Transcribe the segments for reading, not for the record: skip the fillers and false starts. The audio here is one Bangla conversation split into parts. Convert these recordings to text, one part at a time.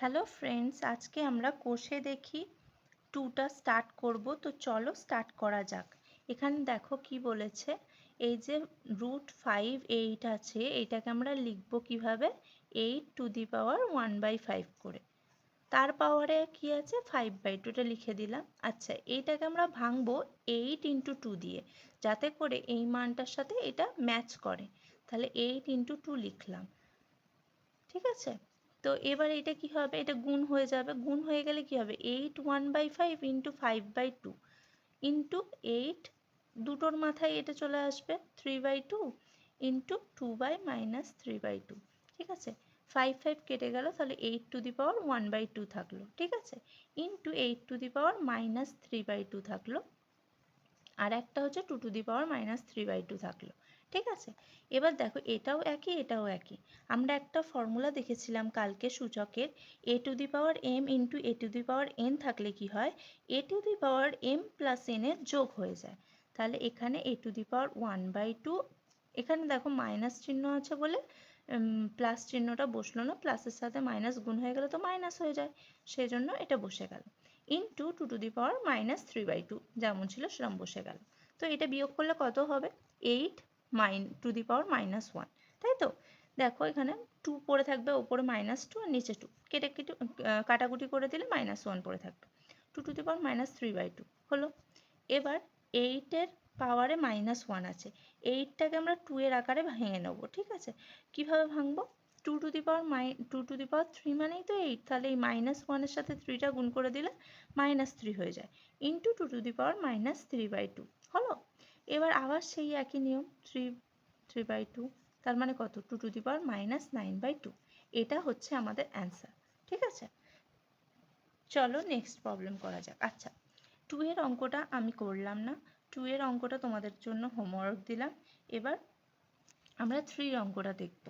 হ্যালো ফ্রেন্ডস, আজকে আমরা কোষে দেখি টুটা স্টার্ট করব। তো চলো স্টার্ট করা যাক। এখানে দেখো কি বলেছে, এই যে √5 আছে, এইটাকে আমরা লিখব কিভাবে, 8⁵ করে। তার পাওয়ারে কি আছে, 5/2টা লিখে দিলাম। আচ্ছা, এইটাকে আমরা ভাঙবো 8 × 2 দিয়ে, যাতে করে এই মানটার সাথে এটা ম্যাচ করে। তাহলে 8 × 2 লিখলাম, ঠিক আছে। তো এবার এটা কি হবে, এটা গুণ হয়ে যাবে। গুণ হয়ে গেলে কি হবে, 8 1/5 × 5/2 ইন্টু 8, দুটোর মাথায় এটা চলে আসবে 3/2 ইন্টু 2/-3/2, ঠিক আছে। 5 কেটে গেল, তাহলে 8⁻1/2 থাকলো, ঠিক আছে, ইন্টু 8⁻³ থাকলো, আর একটা হচ্ছে 2⁻³ থাকলো, ঠিক আছে। এবার দেখো এটাও একই এটাও একই। আমরা একটা ফর্মুলা দেখেছিলাম কালকে সূচকের, a⁴m × a⁴n থাকলে কি হয়, a⁴m + n এর যোগ হয়ে যায়। তাহলে এখানে a⁴1/2, এখানে দেখো মাইনাস চিহ্ন আছে বলে প্লাস চিহ্নটা বসলো না, প্লাসের সাথে মাইনাস গুণ হয়ে গেলে তো মাইনাস হয়ে যায়, সেই জন্য এটা বসে গেল, ইন্টু 2⁻³ যেমন ছিল সেরকম বসে গেল। তো এটা বিয়োগ করলে কত হবে, 8⁻1, তাই তো। দেখো এখানে 2 পড়ে থাকবে, ওপরে -2 আর নিচে 2, কেটে কেটে কাটাকুটি করে দিলে -1 পড়ে থাকবে। 2⁻³ হলো। এবার 8-এর পাওয়ারে -1 আছে, 8টাকে আমরা 2 এর আকারে ভেঙে নেব, ঠিক আছে। কিভাবে ভাঙবো, 2⁻3 মানেই তো 8, তাহলে এই -1 এর সাথে 3টা গুণ করে দিলে -3 হয়ে যায়, ইন্টু 2⁻³ হলো। এবার আবার সেই একই নিয়ম, 3/2, তার মানে কত, 2⁻−9/2। এটা হচ্ছে আমাদের অ্যান্সার, ঠিক আছে। চলো নেক্সট প্রবলেম করা যাক। আচ্ছা, 2 এর অঙ্কটা আমি করলাম না, 2 এর অঙ্কটা তোমাদের জন্য হোমওয়ার্ক দিলাম। এবার আমরা 3 অঙ্কটা দেখব,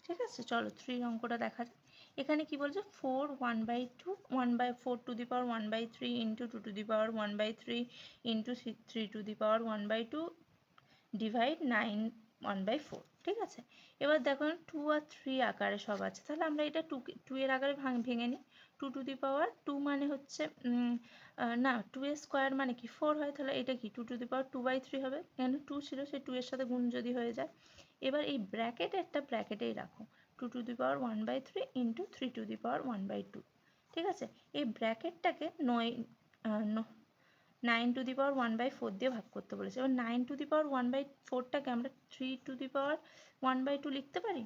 ঠিক আছে। চলো 3 অঙ্কটা দেখা যাক। এখানে কি বলছে, 4 1/2 ইন্টু 2⁻1/3 ইন্টু 3⁻1/2 ডিভাইড 9 1/4, ঠিক আছে। এবার দেখো 2 আর 3 আকারে সব আছে, তাহলে আমরা এটা 2 এর আকারে ভেঙে নিই। 2⁻2 মানে হচ্ছে না, 2 এর স্কোয়ার মানে কি 4 হয়, তাহলে এটা কি 2⁻2/3 হবে। এখানে 2 ছিল, সেই 2 এর সাথে গুণ যদি হয়ে যায়। এবার এই ব্র্যাকেটটা ব্র্যাকেটেই রাখো, 2⁻1/3 ইন্টু 3⁻1/2, ঠিক আছে। এই ব্র্যাকেটটাকে 9⁻1/4 দিয়ে ভাগ করতে বলেছে। এবার 9⁻1/4টাকে আমরা 3⁻1/2 লিখতে পারি।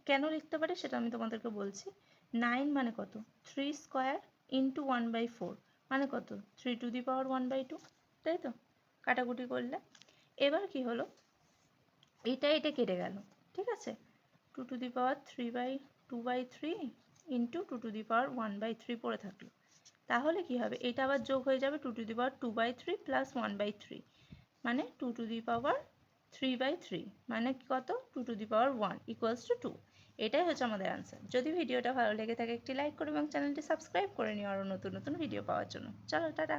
কেন লিখতে পারি সেটা আমি তোমাদেরকে বলছি। 9 মানে কত, 3 স্কোয়ার ইন্টু 1/4 মানে কত, 3⁻1/2, তাই তো, কাটাকুটি করলে। এবার কি হলো, এটা কেটে গেল, ঠিক আছে। 2⁻3/2/3 ইন্টু 2⁻1/3 পড়ে থাকলো। তাহলে কি হবে, এটা আবার যোগ হয়ে যাবে 2⁻2/3 প্লাস 1/3, মানে 2⁻3/3 মানে কত, 2⁻1 = 2। এটাই হচ্ছে আমাদের আনসার। যদি ভিডিওটা ভালো লেগে থাকে একটি লাইক করো এবং চ্যানেলটি সাবস্ক্রাইব করে নিও আরও নতুন নতুন ভিডিও পাওয়ার জন্য। চলো টাটা।